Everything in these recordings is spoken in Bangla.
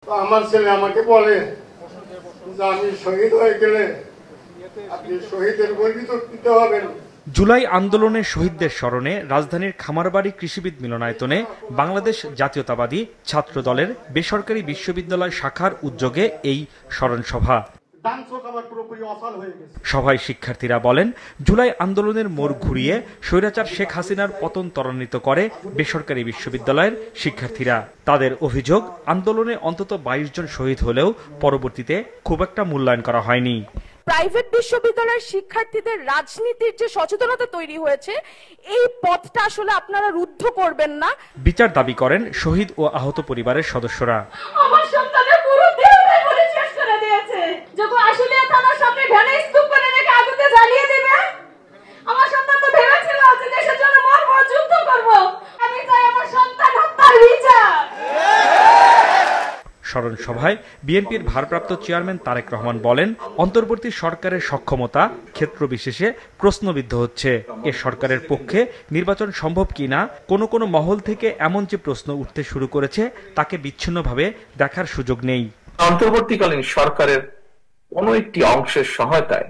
আমার ছেলে আমাকে বলে যে আমি শহীদ হয়ে গেলে আপনি শহীদের গর্বিত দিতে হবেন। জুলাই আন্দোলনে শহীদদের স্মরণে রাজধানীর খামারবাড়ি কৃষিবিদ মিলনায়তনে বাংলাদেশ জাতীয়তাবাদী ছাত্র দলের বেসরকারি বিশ্ববিদ্যালয় শাখার উদ্যোগে এই স্মরণ সভা। সভায় শিক্ষার্থীরা বলেন, জুলাই আন্দোলনের মোড় ঘুরিয়ে স্বৈরাচার শেখ হাসিনার পতন ত্বরান্বিত করে বেসরকারি বিশ্ববিদ্যালয়ের শিক্ষার্থীরা। তাদের অভিযোগ, আন্দোলনে অন্তত 22 জন শহীদ হলেও পরবর্তীতে খুব একটা মূল্যায়ন করা হয়নি। প্রাইভেট বিশ্ববিদ্যালয়ের শিক্ষার্থীদের রাজনীতির যে সচেতনতা তৈরি হয়েছে, এই পথটা আসলে আপনারা রুদ্ধ করবেন না। বিচার দাবি করেন শহীদ ও আহত পরিবারের সদস্যরা। আমার সন্তানের পুরো দেহটাই পুলিশ শেষ করে দিয়েছে। যখন আসলে থানার সামনে ভ্যানে স্তূপ করে রেখে আগুনে জ্বালিয়ে দিবে, আমার সন্তান তো ভেবেছিল যে দেশের জন্য মরবো, যুদ্ধ করব। আমি চাই আমার সন্তান হত্যার বিচার। স্মরণ সভায় বিএনপির ভারপ্রাপ্ত চেয়ারম্যান তারেক রহমান বলেন, অন্তর্বর্তী সরকারের সক্ষমতা ক্ষেত্র বিশেষে প্রশ্নবিদ্ধ হচ্ছে। এ সরকারের পক্ষে নির্বাচন সম্ভব কিনা কোনো কোনো মহল থেকে এমন যে প্রশ্ন উঠতে শুরু করেছে, তাকে বিচ্ছিন্নভাবে দেখার সুযোগ নেই। অন্তর্বর্তীকালীন সরকারের কোনো একটি অংশের সহায়তায়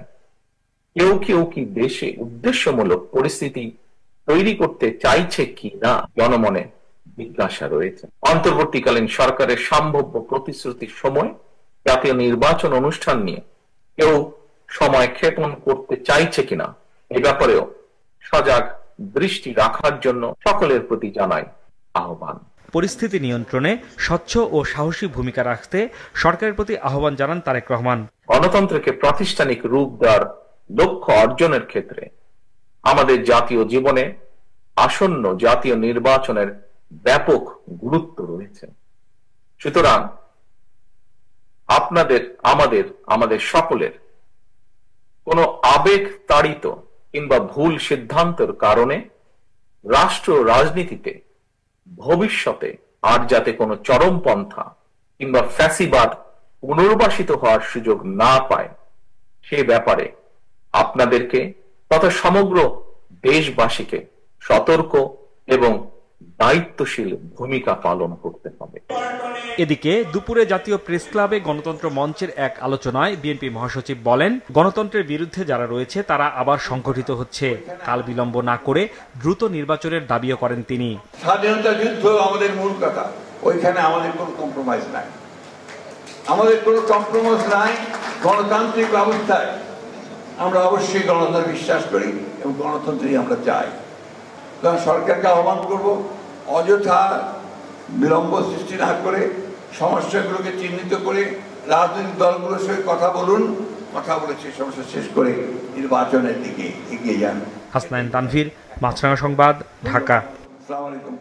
কেউ কি দেশে উদ্দেশ্যমূলক পরিস্থিতি তৈরি করতে চাইছে কি না জনমনে জিজ্ঞাসা রয়েছে। অন্তর্বর্তীকালীন সরকারের সম্ভাব্য প্রতিশ্রুতির সময় জাতীয় নির্বাচন অনুষ্ঠান নিয়ে কেউ সময় ক্ষেপণ করতে চাইছে কিনা এ ব্যাপারেও সজাগ দৃষ্টি রাখার জন্য সকলের প্রতি জানাই আহ্বান। পরিস্থিতি নিয়ন্ত্রণে স্বচ্ছ ও সাহসী ভূমিকা রাখতে সরকারের প্রতি আহ্বান জানান তারেক রহমান। গণতন্ত্রকে প্রাতিষ্ঠানিক রূপ দেওয়ার লক্ষ্য অর্জনের ক্ষেত্রে আমাদের জাতীয় জীবনে আসন্ন জাতীয় নির্বাচনের ব্যাপক গুরুত্ব রয়েছে। সুতরাং আমাদের সকলের কোনো আবেগ তাড়িত কিংবা ভুল সিদ্ধান্তের কারণে রাষ্ট্র রাজনীতিতে ভবিষ্যতে আর যাতে কোনো চরমপন্থা কিংবা ফ্যাসিবাদ পুনর্বাসিত হওয়ার সুযোগ না পায়, সে ব্যাপারে আপনাদেরকে তথা সমগ্র দেশবাসীকে সতর্ক এবং দায়িত্বশীল ভূমিকা পালন করতে হবে। এদিকে দুপুরে জাতীয় প্রেস ক্লাবে গণতন্ত্র মঞ্চের এক আলোচনায় বিএনপি মহাসচিব বলেন, গণতন্ত্রের বিরুদ্ধে যারা রয়েছে তারা আবার সংগঠিত হচ্ছে। কাল বিলম্ব না করে দ্রুত নির্বাচনের দাবিও করেন তিনি। স্বাধীনতা যুদ্ধ আমাদের মূল কথা, ওইখানে আমাদের কোনো কম্প্রোমাইজ নাই। আমাদের কোনো কম্প্রোমাইজ নাই। গণতান্ত্রিক ব্যবস্থায় আমরা অবশ্যই গণতন্ত্রে বিশ্বাস করি এবং গণতন্ত্রই আমরা চাই। সরকারকে আহ্বান করব, অযথা বিলম্ব সৃষ্টি না করে সমস্যাগুলোকে চিহ্নিত করে রাজনৈতিক দলগুলোর সঙ্গে কথা বলে সেই সমস্যা শেষ করে নির্বাচনের দিকে এগিয়ে যান। হাসনাইন তানভীর, মাছরাঙা সংবাদ, ঢাকা। আসসালামু আলাইকুম।